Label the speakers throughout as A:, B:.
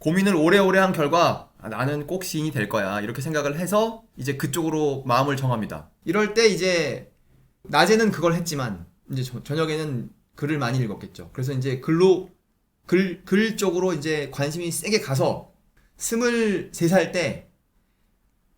A: 고민을 오래오래 한 결과 나는 꼭 시인이 될 거야 이렇게 생각을 해서 이제 그쪽으로 마음을 정합니다. 이럴 때 이제 낮에는 그걸 했지만 이제 저녁에는 글을 많이 읽었겠죠. 그래서 이제 글 쪽으로 이제 관심이 세게 가서 23살 때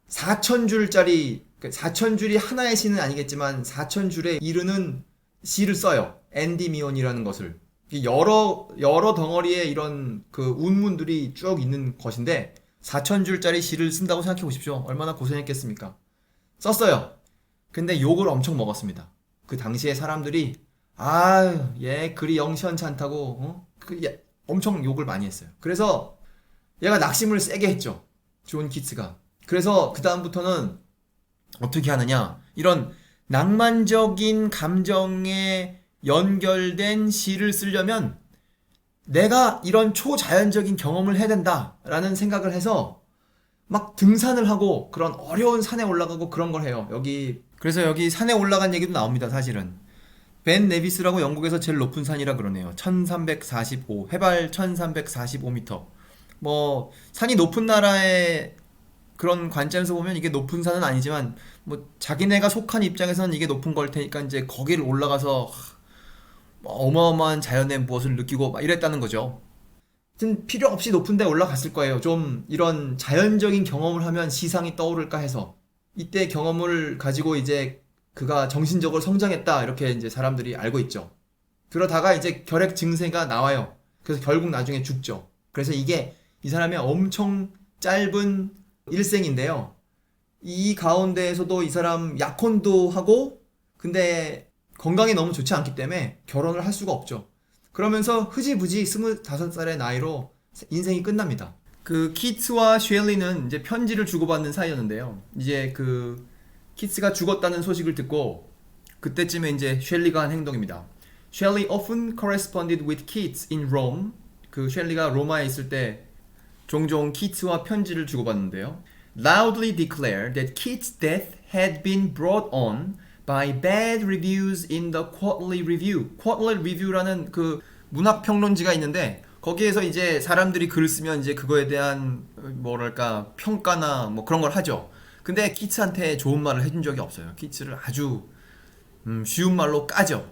A: 4,000줄짜리 4,000줄이 하나의 시는 아니겠지만 4,000줄에 이르는 시를 써요. 앤디 미온이라는 것을. 여러 덩어리의 이런 그 운문들이 쭉 있는 것인데 4,000줄짜리 시를 쓴다고 생각해 보십시오. 얼마나 고생했겠습니까? 썼어요. 근데 욕을 엄청 먹었습니다. 그 당시에 사람들이 아유 얘 글이 영시원치 않다고 엄청 욕을 많이 했어요. 그래서 얘가 낙심을 세게 했죠. 존 키츠가. 그래서 그 다음부터는 어떻게 하느냐, 이런 낭만적인 감정에 연결된 시를 쓰려면 내가 이런 초자연적인 경험을 해야 된다라는 생각을 해서 막 등산을 하고 그런 어려운 산에 올라가고 그런 걸 해요. 그래서 여기 산에 올라간 얘기도 나옵니다. 사실은 벤 네비스라고 영국에서 제일 높은 산이라 그러네요. 1345 해발 1345m. 뭐 산이 높은 나라의 그런 관점에서 보면 이게 높은 산은 아니지만 뭐 자기네가 속한 입장에서는 이게 높은 걸 테니까 이제 거기를 올라가서 어마어마한 자연의 무엇을 느끼고 막 이랬다는 거죠. 하여튼 필요 없이 높은 데 올라갔을 거예요. 좀 이런 자연적인 경험을 하면 시상이 떠오를까 해서. 이때 경험을 가지고 이제 그가 정신적으로 성장했다 이렇게 이제 사람들이 알고 있죠. 그러다가 이제 결핵 증세가 나와요. 그래서 결국 나중에 죽죠. 그래서 이게 이 사람의 엄청 짧은 일생인데요. 이 가운데에서도 이 사람 약혼도 하고 근데 건강이 너무 좋지 않기 때문에 결혼을 할 수가 없죠. 그러면서 흐지부지 25살의 나이로 인생이 끝납니다. 그 키츠와 쉘리는 이제 편지를 주고받는 사이였는데요. 이제 그 키츠가 죽었다는 소식을 듣고 그때쯤에 이제 쉘리가 한 행동입니다. Shelley often corresponded with Keats in Rome. 그 쉘리가 로마에 있을 때 종종 키츠와 편지를 주고받는데요. Loudly declared that Keats' death had been brought on by bad reviews in the Quarterly Review. Quarterly Review라는 그 문학 평론지가 있는데 거기에서 이제 사람들이 글을 쓰면 이제 그거에 대한 뭐랄까 평가나 뭐 그런 걸 하죠. 근데 키츠한테 좋은 말을 해준 적이 없어요. 키츠를 아주 쉬운 말로 까죠.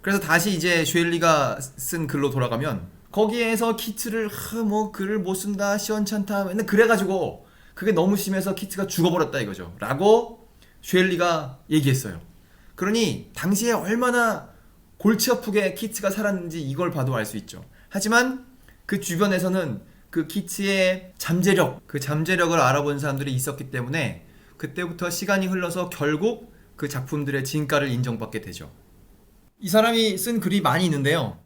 A: 그래서 다시 이제 쉘리가 쓴 글로 돌아가면 거기에서 키츠를 뭐 글을 못 쓴다 시원찮다 맨날 그래가지고 그게 너무 심해서 키츠가 죽어버렸다 이거죠 라고 쉘리가 얘기했어요. 그러니 당시에 얼마나 골치 아프게 키츠가 살았는지 이걸 봐도 알 수 있죠. 하지만 그 주변에서는 그 키츠의 잠재력, 그 잠재력을 알아본 사람들이 있었기 때문에 그때부터 시간이 흘러서 결국 그 작품들의 진가를 인정받게 되죠. 이 사람이 쓴 글이 많이 있는데요.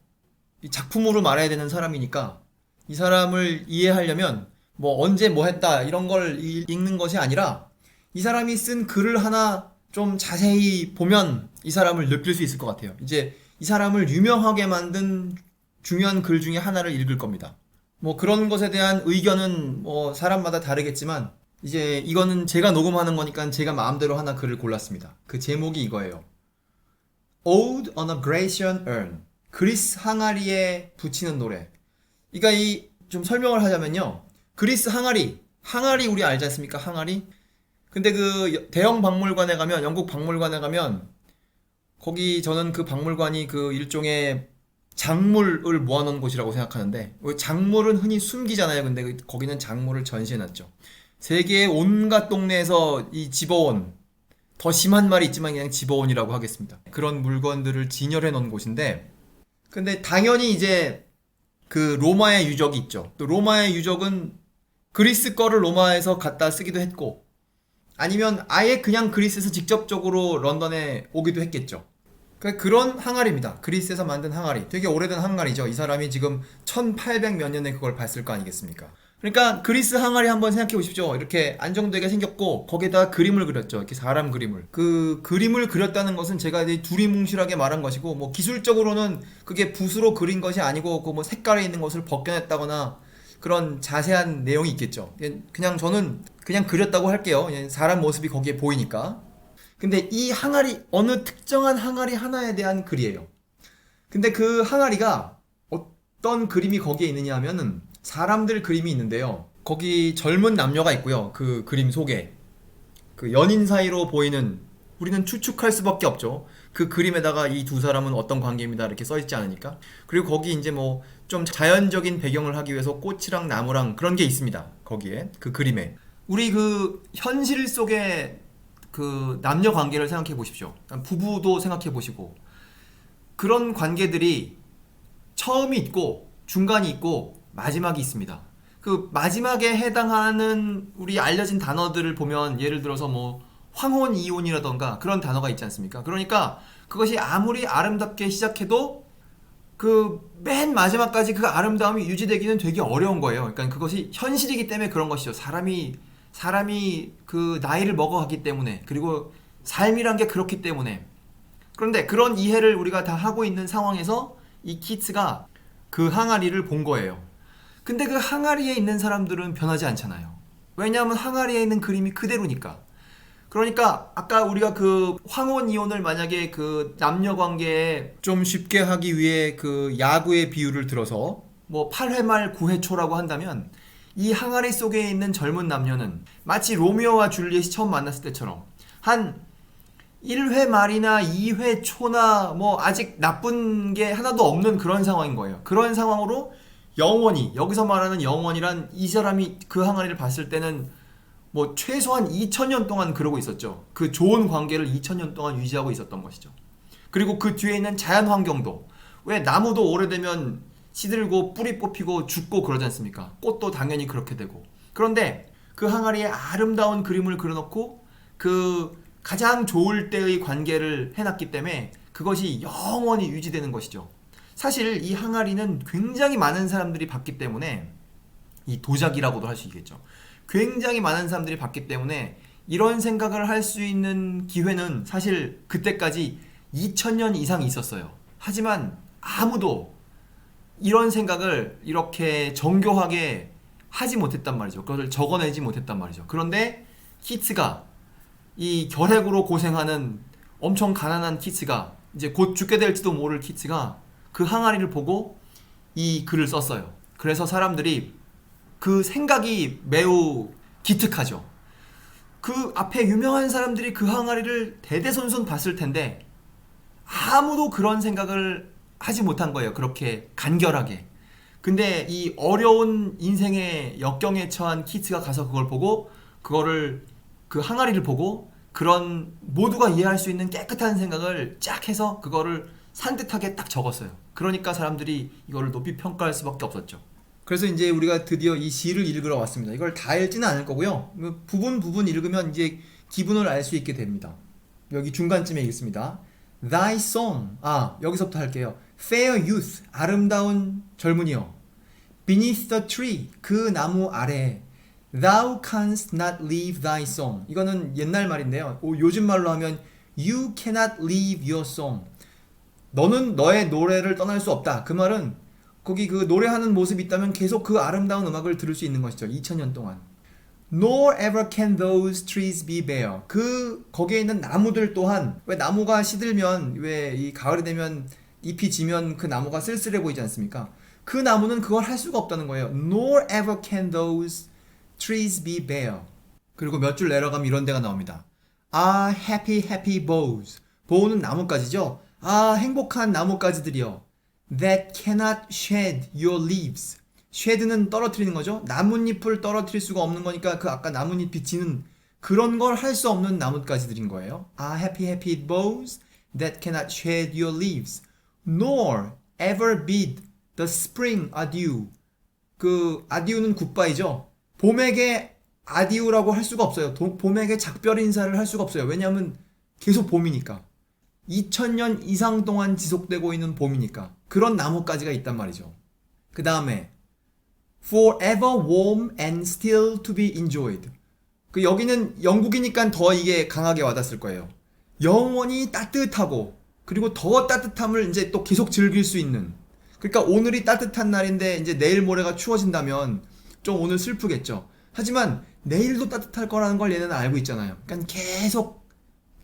A: 이 작품으로 말해야 되는 사람이니까 이 사람을 이해하려면 뭐 언제 뭐 했다 이런 걸 읽는 것이 아니라 이 사람이 쓴 글을 하나 좀 자세히 보면 이 사람을 느낄 수 있을 것 같아요. 이제 이 사람을 유명하게 만든 중요한 글 중에 하나를 읽을 겁니다. 뭐 그런 것에 대한 의견은 뭐 사람마다 다르겠지만 이제 이거는 제가 녹음하는 거니까 제가 마음대로 하나 글을 골랐습니다. 그 제목이 이거예요. Ode on a Grecian Urn. 그리스 항아리에 붙이는 노래. 그러니까 이 좀 설명을 하자면요. 그리스 항아리 우리 알지 않습니까? 항아리. 근데 그 대형 박물관에 가면 영국 박물관에 가면 거기 저는 그 박물관이 그 일종의 작물을 모아놓은 곳이라고 생각하는데 작물은 흔히 숨기잖아요. 근데 거기는 작물을 전시해놨죠. 세계의 온갖 동네에서 이 집어온 더 심한 말이 있지만 그냥 집어온이라고 하겠습니다. 그런 물건들을 진열해 놓은 곳인데 근데 당연히 이제 그 로마의 유적이 있죠. 또 로마의 유적은 그리스 거를 로마에서 갖다 쓰기도 했고 아니면 아예 그냥 그리스에서 직접적으로 런던에 오기도 했겠죠. 그런 항아리입니다. 그리스에서 만든 항아리. 되게 오래된 항아리죠. 이 사람이 지금 1800 몇 년에 그걸 봤을 거 아니겠습니까? 그러니까 그리스 항아리 한번 생각해 보십시오. 이렇게 안정되게 생겼고 거기에다가 그림을 그렸죠. 이렇게 사람 그림을. 그 그림을 그렸다는 것은 제가 이제 두리뭉실하게 말한 것이고 뭐 기술적으로는 그게 붓으로 그린 것이 아니고 그 뭐 색깔에 있는 것을 벗겨냈다거나 그런 자세한 내용이 있겠죠. 그냥 저는 그냥 그렸다고 할게요. 사람 모습이 거기에 보이니까. 근데 이 항아리 어느 특정한 항아리 하나에 대한 글이에요. 근데 그 항아리가 어떤 그림이 거기에 있느냐 하면은 사람들 그림이 있는데요. 거기 젊은 남녀가 있고요. 그 그림 속에 그 연인 사이로 보이는, 우리는 추측할 수밖에 없죠. 그 그림에다가 이 두 사람은 어떤 관계입니다 이렇게 써 있지 않으니까. 그리고 거기 이제 뭐 좀 자연적인 배경을 하기 위해서 꽃이랑 나무랑 그런 게 있습니다. 거기에 그 그림에 우리 그 현실 속의 그 남녀 관계를 생각해 보십시오. 부부도 생각해 보시고, 그런 관계들이 처음이 있고 중간이 있고 마지막이 있습니다. 그 마지막에 해당하는 우리 알려진 단어들을 보면, 예를 들어서 뭐 황혼 이혼이라던가 그런 단어가 있지 않습니까? 그러니까 그것이 아무리 아름답게 시작해도 그 맨 마지막까지 그 아름다움이 유지되기는 되게 어려운 거예요. 그러니까 그것이 현실이기 때문에 그런 것이죠. 사람이 그 나이를 먹어가기 때문에, 그리고 삶이란 게 그렇기 때문에. 그런데 그런 이해를 우리가 다 하고 있는 상황에서 이 키츠가 그 항아리를 본 거예요. 근데 그 항아리에 있는 사람들은 변하지 않잖아요. 왜냐하면 항아리에 있는 그림이 그대로니까. 그러니까 아까 우리가 그 황혼 이혼을 만약에 그 남녀 관계에 좀 쉽게 하기 위해 그 야구의 비유를 들어서 뭐 8회 말 9회 초라고 한다면, 이 항아리 속에 있는 젊은 남녀는 마치 로미오와 줄리엣이 처음 만났을 때처럼 한 1회 말이나 2회 초나 뭐 아직 나쁜 게 하나도 없는 그런 상황인 거예요. 그런 상황으로 영원히, 여기서 말하는 영원이란, 이 사람이 그 항아리를 봤을 때는 뭐 최소한 2000년 동안 그러고 있었죠. 그 좋은 관계를 2000년 동안 유지하고 있었던 것이죠. 그리고 그 뒤에 있는 자연 환경도, 왜 나무도 오래되면 시들고 뿌리 뽑히고 죽고 그러지 않습니까? 꽃도 당연히 그렇게 되고. 그런데 그 항아리에 아름다운 그림을 그려놓고 그 가장 좋을 때의 관계를 해놨기 때문에 그것이 영원히 유지되는 것이죠. 사실 이 항아리는 굉장히 많은 사람들이 봤기 때문에, 이 도자기라고도 할 수 있겠죠. 굉장히 많은 사람들이 봤기 때문에 이런 생각을 할 수 있는 기회는 사실 그때까지 2000년 이상 있었어요. 하지만 아무도 이런 생각을 이렇게 정교하게 하지 못했단 말이죠. 그것을 적어내지 못했단 말이죠. 그런데 키츠가, 이 결핵으로 고생하는 엄청 가난한 키츠가, 이제 곧 죽게 될지도 모를 키츠가 그 항아리를 보고 이 글을 썼어요. 그래서 사람들이 그 생각이 매우 기특하죠. 그 앞에 유명한 사람들이 그 항아리를 대대손손 봤을 텐데 아무도 그런 생각을 하지 못한 거예요. 그렇게 간결하게. 근데 이 어려운 인생의 역경에 처한 키츠가 가서 그걸 보고, 그거를, 그 항아리를 보고 그런 모두가 이해할 수 있는 깨끗한 생각을 쫙 해서 그거를 산뜻하게 딱 적었어요. 그러니까 사람들이 이거를 높이 평가할 수밖에 없었죠. 그래서 이제 우리가 드디어 이 시를 읽으러 왔습니다. 이걸 다 읽지는 않을 거고요. 부분 읽으면 이제 기분을 알 수 있게 됩니다. 여기 중간쯤에 읽습니다. Thy song. 여기서부터 할게요. Fair youth. 아름다운 젊은이여. Beneath the tree. 그 나무 아래. Thou canst not leave thy song. 이거는 옛날 말인데요. 요즘 말로 하면 You cannot leave your song. 너는 너의 노래를 떠날 수 없다. 그 말은 거기 그 노래하는 모습이 있다면 계속 그 아름다운 음악을 들을 수 있는 것이죠. 2000년 동안. Nor ever can those trees be bare. 거기에 있는 나무들 또한, 왜 나무가 시들면, 왜 이 가을이 되면 잎이 지면 그 나무가 쓸쓸해 보이지 않습니까? 그 나무는 그걸 할 수가 없다는 거예요. Nor ever can those trees be bare. 그리고 몇 줄 내려가면 이런 데가 나옵니다. Ah, happy, happy boughs. bough는 나뭇가지죠. 행복한 나뭇가지들이여. That cannot shed your leaves. shed는 떨어뜨리는 거죠. 나뭇잎을 떨어뜨릴 수가 없는 거니까 그 아까 나뭇잎이 지는 그런 걸 할 수 없는 나뭇가지들인 거예요. happy, happy boughs that cannot shed your leaves. Nor ever bid the spring adieu. 그 adieu는 굿바이죠. 봄에게 adieu라고 할 수가 없어요. 봄에게 작별 인사를 할 수가 없어요. 왜냐하면 계속 봄이니까. 2000년 이상 동안 지속되고 있는 봄이니까. 그런 나뭇가지가 있단 말이죠. 그 다음에 forever warm and still to be enjoyed. 여기는 영국이니까 더 이게 강하게 와닿았을 거예요. 영원히 따뜻하고, 그리고 더 따뜻함을 이제 또 계속 즐길 수 있는. 그러니까 오늘이 따뜻한 날인데 이제 내일 모레가 추워진다면 좀 오늘 슬프겠죠. 하지만 내일도 따뜻할 거라는 걸 얘네는 알고 있잖아요. 그러니까 계속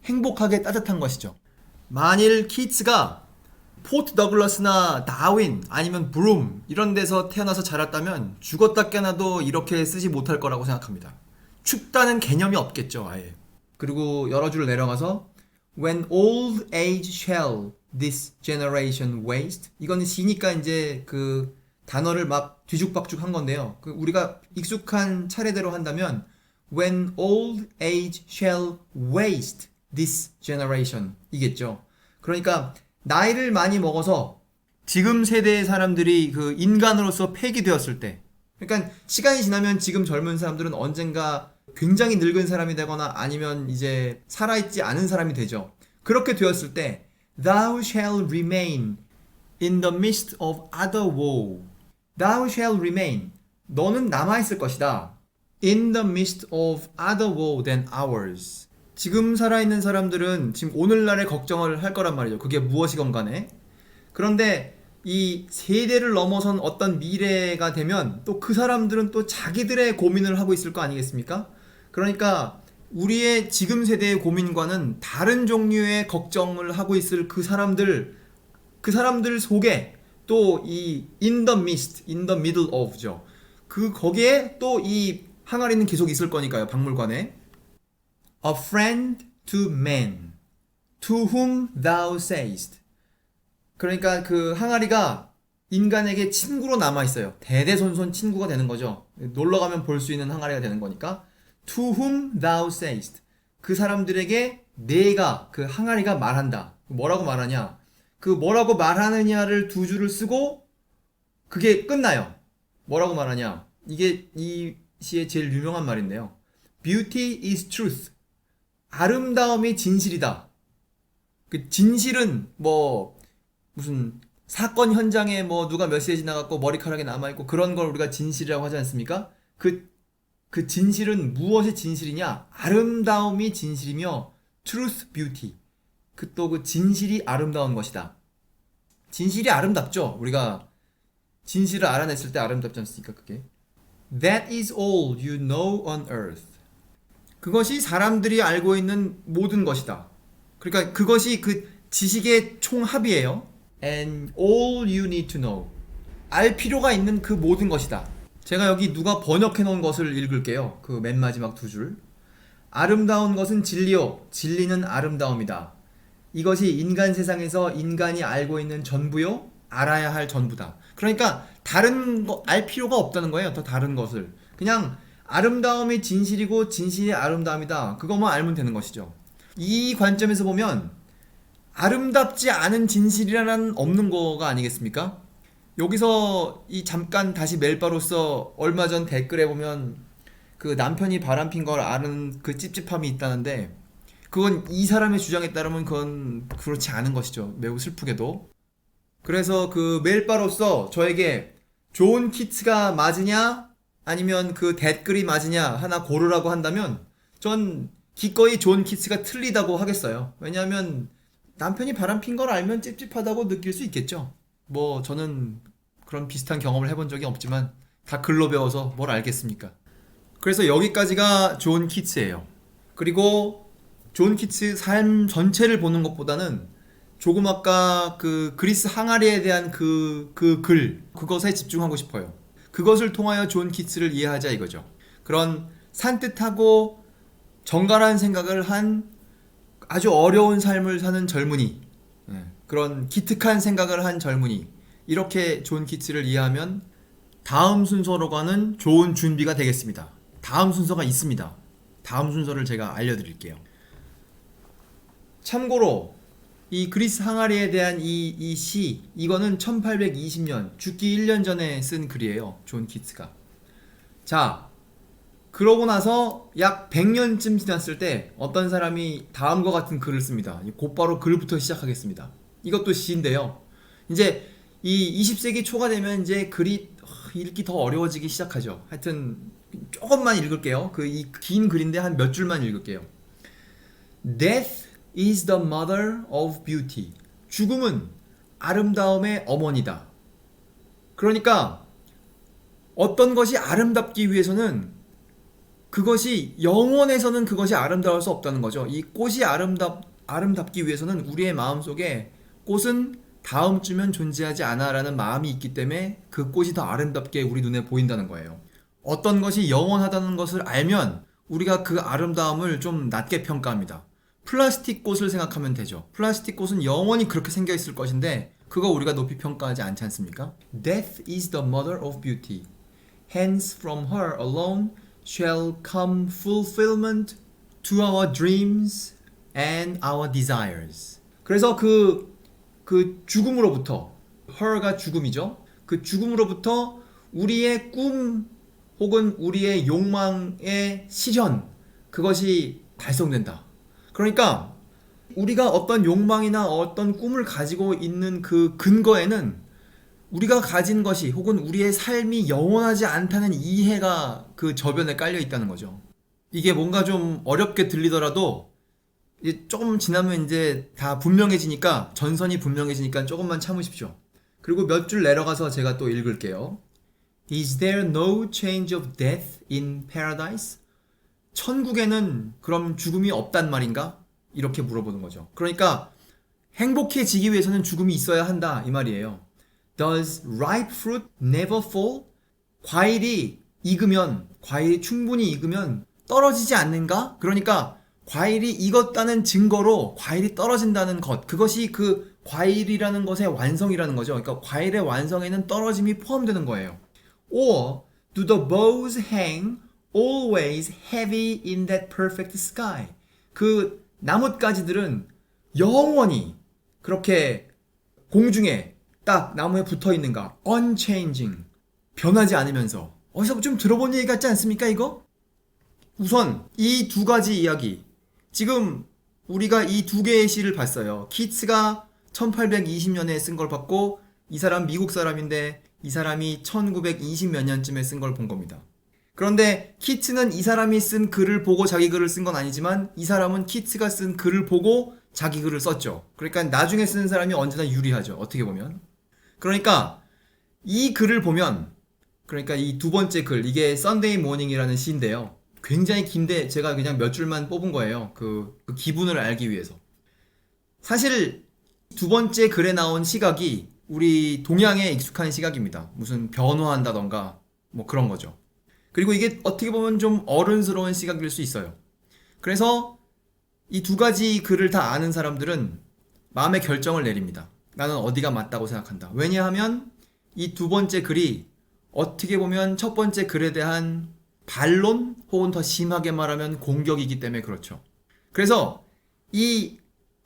A: 행복하게 따뜻한 것이죠. 만일 키츠가 포트 더글라스나 다윈 아니면 브룸 이런 데서 태어나서 자랐다면 죽었다 깨어나도 이렇게 쓰지 못할 거라고 생각합니다. 춥다는 개념이 없겠죠, 아예. 그리고 여러 줄 내려가서 When old age shall this generation waste. 이거는 시니까 이제 그 단어를 막 뒤죽박죽 한 건데요. 우리가 익숙한 차례대로 한다면 When old age shall waste this generation 이겠죠. 그러니까 나이를 많이 먹어서 지금 세대의 사람들이 그 인간으로서 폐기되었을 때, 그러니까 시간이 지나면 지금 젊은 사람들은 언젠가 굉장히 늙은 사람이 되거나 아니면 이제 살아있지 않은 사람이 되죠. 그렇게 되었을 때 Thou shall remain in the midst of other woe. Thou shall remain. 너는 남아있을 것이다. In the midst of other woe than ours. 지금 살아있는 사람들은 지금 오늘날의 걱정을 할 거란 말이죠. 그게 무엇이건 간에. 그런데 이 세대를 넘어선 어떤 미래가 되면 또 그 사람들은 또 자기들의 고민을 하고 있을 거 아니겠습니까? 그러니까 우리의 지금 세대의 고민과는 다른 종류의 걱정을 하고 있을 그 사람들 속에 또 이 in the midst, in the middle of죠. 거기에 또 이 항아리는 계속 있을 거니까요, 박물관에. A friend to man, to whom thou sayest. 그러니까 그 항아리가 인간에게 친구로 남아있어요. 대대손손 친구가 되는 거죠. 놀러가면 볼 수 있는 항아리가 되는 거니까. To whom thou sayest. 그 사람들에게 내가, 그 항아리가 말한다. 뭐라고 말하냐? 그 뭐라고 말하느냐를 두 줄을 쓰고 그게 끝나요. 뭐라고 말하냐? 이게 이 시의 제일 유명한 말인데요. Beauty is truth. 아름다움이 진실이다. 그 진실은 뭐 무슨 사건 현장에 뭐 누가 메시지 나갔고 머리카락이 남아있고 그런 걸 우리가 진실이라고 하지 않습니까? 그 진실은 무엇이 진실이냐? 아름다움이 진실이며 truth, beauty. 그 진실이 아름다운 것이다. 진실이 아름답죠? 우리가 진실을 알아냈을 때 아름답지 않습니까? 그게. That is all you know on earth. 그것이 사람들이 알고 있는 모든 것이다. 그러니까 그것이 그 지식의 총합이에요. And all you need to know. 알 필요가 있는 그 모든 것이다. 제가 여기 누가 번역해 놓은 것을 읽을게요. 그 맨 마지막 두 줄. 아름다운 것은 진리요. 진리는 아름다움이다. 이것이 인간 세상에서 인간이 알고 있는 전부요. 알아야 할 전부다. 그러니까 다른 거 알 필요가 없다는 거예요. 더 다른 것을. 그냥 아름다움이 진실이고 진실이 아름다움이다. 그것만 알면 되는 것이죠. 이 관점에서 보면 아름답지 않은 진실이라는 없는 거가 아니겠습니까? 여기서 이 잠깐 다시 멜바로서 얼마 전 댓글에 보면 그 남편이 바람핀 걸 아는 그 찝찝함이 있다는데 그건 이 사람의 주장에 따르면 그건 그렇지 않은 것이죠. 매우 슬프게도. 그래서 그 멜바로서 저에게 존 키츠가 맞으냐 아니면 그 댓글이 맞으냐 하나 고르라고 한다면 전 기꺼이 존 키츠가 틀리다고 하겠어요. 왜냐하면 남편이 바람핀 걸 알면 찝찝하다고 느낄 수 있겠죠. 뭐 저는 그런 비슷한 경험을 해본 적이 없지만 다 글로 배워서 뭘 알겠습니까. 그래서 여기까지가 존 키츠예요. 그리고 존 키츠 삶 전체를 보는 것보다는 조금 아까 그 그리스 항아리에 대한 그것에 집중하고 싶어요. 그것을 통하여 존 키츠를 이해하자 이거죠. 그런 산뜻하고 정갈한 생각을 한 아주 어려운 삶을 사는 젊은이, 그런 기특한 생각을 한 젊은이, 이렇게 존 키츠를 이해하면 다음 순서로 가는 좋은 준비가 되겠습니다. 다음 순서가 있습니다. 다음 순서를 제가 알려드릴게요. 참고로 이 그리스 항아리에 대한 이 시, 이거는 1820년, 죽기 1년 전에 쓴 글이에요. 존 키츠가. 자, 그러고 나서 약 100년쯤 지났을 때 어떤 사람이 다음과 같은 글을 씁니다. 곧바로 글부터 시작하겠습니다. 이것도 시인데요. 이제 이 20세기 초가 되면 이제 글이 읽기 더 어려워지기 시작하죠. 하여튼 조금만 읽을게요. 이 긴 글인데 한 몇 줄만 읽을게요. Death is the mother of beauty. 죽음은 아름다움의 어머니다. 그러니까 어떤 것이 아름답기 위해서는 그것이 영원에서는 그것이 아름다울 수 없다는 거죠. 이 꽃이 아름답기 위해서는 우리의 마음속에 꽃은 다음 주면 존재하지 않아 라는 마음이 있기 때문에 그 꽃이 더 아름답게 우리 눈에 보인다는 거예요. 어떤 것이 영원하다는 것을 알면 우리가 그 아름다움을 좀 낮게 평가합니다. 플라스틱 꽃을 생각하면 되죠. 플라스틱 꽃은 영원히 그렇게 생겨 있을 것인데 그거 우리가 높이 평가하지 않지 않습니까? Death is the mother of beauty. Hence from her alone shall come fulfillment to our dreams and our desires. 그래서 그 죽음으로부터, her가 죽음이죠. 그 죽음으로부터 우리의 꿈 혹은 우리의 욕망의 실현, 그것이 달성된다. 그러니까 우리가 어떤 욕망이나 어떤 꿈을 가지고 있는 그 근거에는 우리가 가진 것이 혹은 우리의 삶이 영원하지 않다는 이해가 그 저변에 깔려 있다는 거죠. 이게 뭔가 좀 어렵게 들리더라도 이제 조금 지나면 이제 다 분명해지니까, 전선이 분명해지니까 조금만 참으십시오. 그리고 몇 줄 내려가서 제가 또 읽을게요. Is there no change of death in paradise? 천국에는 그럼 죽음이 없단 말인가? 이렇게 물어보는 거죠. 그러니까 행복해지기 위해서는 죽음이 있어야 한다 이 말이에요. Does ripe fruit never fall? 과일이 충분히 익으면 떨어지지 않는가? 그러니까 과일이 익었다는 증거로 과일이 떨어진다는 것, 그것이 그 과일이라는 것의 완성이라는 거죠. 그러니까 과일의 완성에는 떨어짐이 포함되는 거예요. Or do the bows hang always heavy in that perfect sky? 그 나뭇가지들은 영원히 그렇게 공중에 딱 나무에 붙어 있는가? Unchanging. 변하지 않으면서. 어디서 좀 들어본 얘기 같지 않습니까, 이거? 우선 이 두 가지 이야기. 지금 우리가 이 두 개의 시를 봤어요. 키츠가 1820년에 쓴 걸 봤고, 이 사람 미국 사람인데 이 사람이 1920 몇 년쯤에 쓴 걸 본 겁니다. 그런데 키츠는 이 사람이 쓴 글을 보고 자기 글을 쓴 건 아니지만 이 사람은 키츠가 쓴 글을 보고 자기 글을 썼죠. 그러니까 나중에 쓰는 사람이 언제나 유리하죠. 어떻게 보면. 그러니까 이 글을 보면, 그러니까 이 두 번째 글, 이게 Sunday Morning이라는 시인데요. 굉장히 긴데 제가 그냥 몇 줄만 뽑은 거예요. 그 기분을 알기 위해서. 사실 두 번째 글에 나온 시각이 우리 동양에 익숙한 시각입니다. 무슨 변화한다던가 뭐 그런 거죠. 그리고 이게 어떻게 보면 좀 어른스러운 시각일 수 있어요. 그래서 이 두 가지 글을 다 아는 사람들은 마음의 결정을 내립니다. 나는 어디가 맞다고 생각한다. 왜냐하면 이 두 번째 글이 어떻게 보면 첫 번째 글에 대한 반론 혹은 더 심하게 말하면 공격이기 때문에 그렇죠. 그래서 이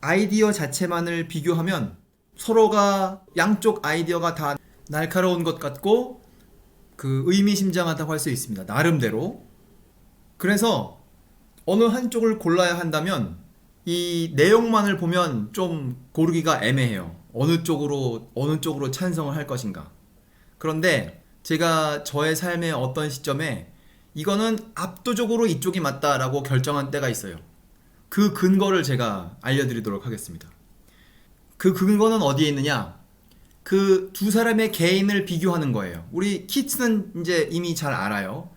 A: 아이디어 자체만을 비교하면 서로가 양쪽 아이디어가 다 날카로운 것 같고 그 의미심장하다고 할 수 있습니다. 나름대로. 그래서 어느 한쪽을 골라야 한다면 이 내용만을 보면 좀 고르기가 애매해요. 어느 쪽으로 찬성을 할 것인가. 그런데 제가 저의 삶의 어떤 시점에 이거는 압도적으로 이쪽이 맞다라고 결정한 때가 있어요. 그 근거를 제가 알려드리도록 하겠습니다. 그 근거는 어디에 있느냐? 그 두 사람의 개인을 비교하는 거예요. 우리 키츠는 이제 이미 잘 알아요.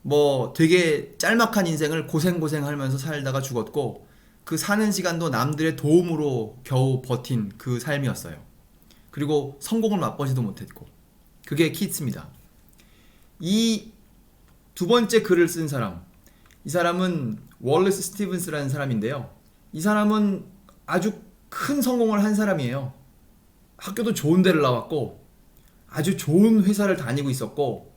A: 뭐 되게 짤막한 인생을 고생하면서 살다가 죽었고, 그 사는 시간도 남들의 도움으로 겨우 버틴 그 삶이었어요. 그리고 성공을 맛보지도 못했고. 그게 키츠입니다. 이 두 번째 글을 쓴 사람, 이 사람은 월리스 스티븐스라는 사람인데요. 이 사람은 아주 큰 성공을 한 사람이에요. 학교도 좋은 데를 나왔고 아주 좋은 회사를 다니고 있었고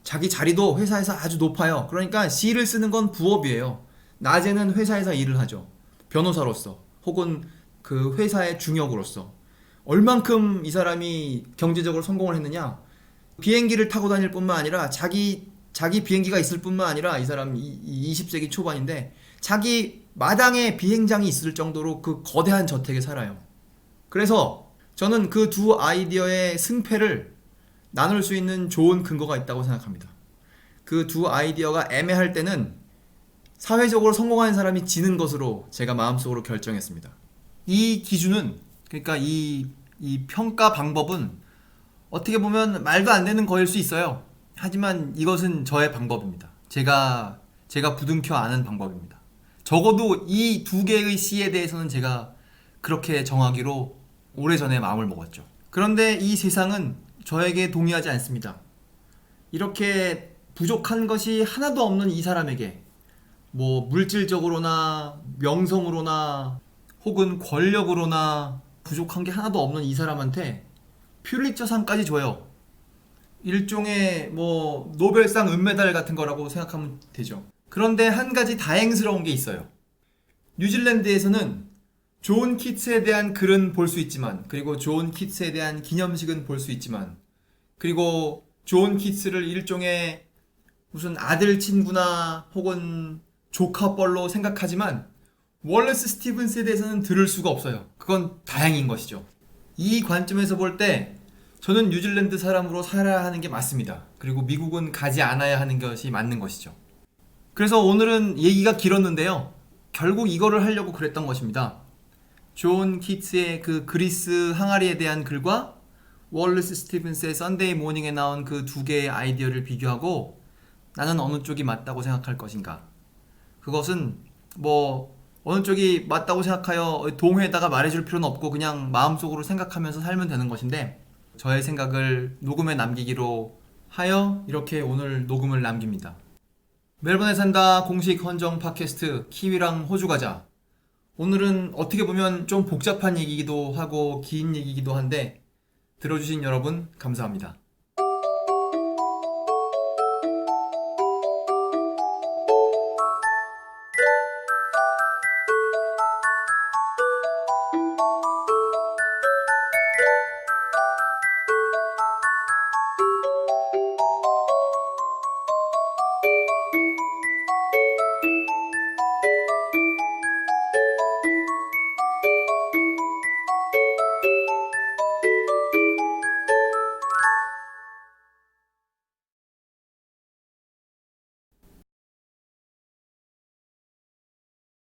A: 자기 자리도 회사에서 아주 높아요. 그러니까 시를 쓰는 건 부업이에요. 낮에는 회사에서 일을 하죠. 변호사로서 혹은 그 회사의 중역으로서. 얼만큼 이 사람이 경제적으로 성공을 했느냐? 비행기를 타고 다닐 뿐만 아니라 자기 비행기가 있을 뿐만 아니라 이 사람 20세기 초반인데 자기 마당에 비행장이 있을 정도로 그 거대한 저택에 살아요. 그래서 저는 그 두 아이디어의 승패를 나눌 수 있는 좋은 근거가 있다고 생각합니다. 그 두 아이디어가 애매할 때는 사회적으로 성공한 사람이 지는 것으로 제가 마음속으로 결정했습니다. 이 기준은, 그러니까 이 평가 방법은 어떻게 보면 말도 안 되는 거일 수 있어요. 하지만 이것은 저의 방법입니다. 제가 부둥켜 아는 방법입니다. 적어도 이 두 개의 시에 대해서는 제가 그렇게 정하기로 오래전에 마음을 먹었죠. 그런데 이 세상은 저에게 동의하지 않습니다. 이렇게 부족한 것이 하나도 없는 이 사람에게 뭐 물질적으로나 명성으로나 혹은 권력으로나 부족한 게 하나도 없는 이 사람한테 퓰리처상까지 줘요. 일종의 뭐 노벨상 은메달 같은 거라고 생각하면 되죠. 그런데 한 가지 다행스러운 게 있어요. 뉴질랜드에서는 존 키츠에 대한 글은 볼 수 있지만, 그리고 존 키츠에 대한 기념식은 볼 수 있지만, 그리고 존 키츠를 일종의 무슨 아들 친구나 혹은 조카뻘로 생각하지만 월레스 스티븐스에 대해서는 들을 수가 없어요. 그건 다행인 것이죠. 이 관점에서 볼 때 저는 뉴질랜드 사람으로 살아야 하는 게 맞습니다. 그리고 미국은 가지 않아야 하는 것이 맞는 것이죠. 그래서 오늘은 얘기가 길었는데요. 결국 이거를 하려고 그랬던 것입니다. 존 키츠의 그 그리스 항아리에 대한 글과 월레스 스티븐스의 썬데이 모닝에 나온 그 두 개의 아이디어를 비교하고 나는 어느 쪽이 맞다고 생각할 것인가. 그것은 뭐 어느 쪽이 맞다고 생각하여 동회에다가 말해줄 필요는 없고 그냥 마음속으로 생각하면서 살면 되는 것인데, 저의 생각을 녹음에 남기기로 하여 이렇게 오늘 녹음을 남깁니다. 멜번에 산다 공식 헌정 팟캐스트 키위랑 호주 가자. 오늘은 어떻게 보면 좀 복잡한 얘기기도 하고 긴 얘기기도 한데 들어주신 여러분 감사합니다.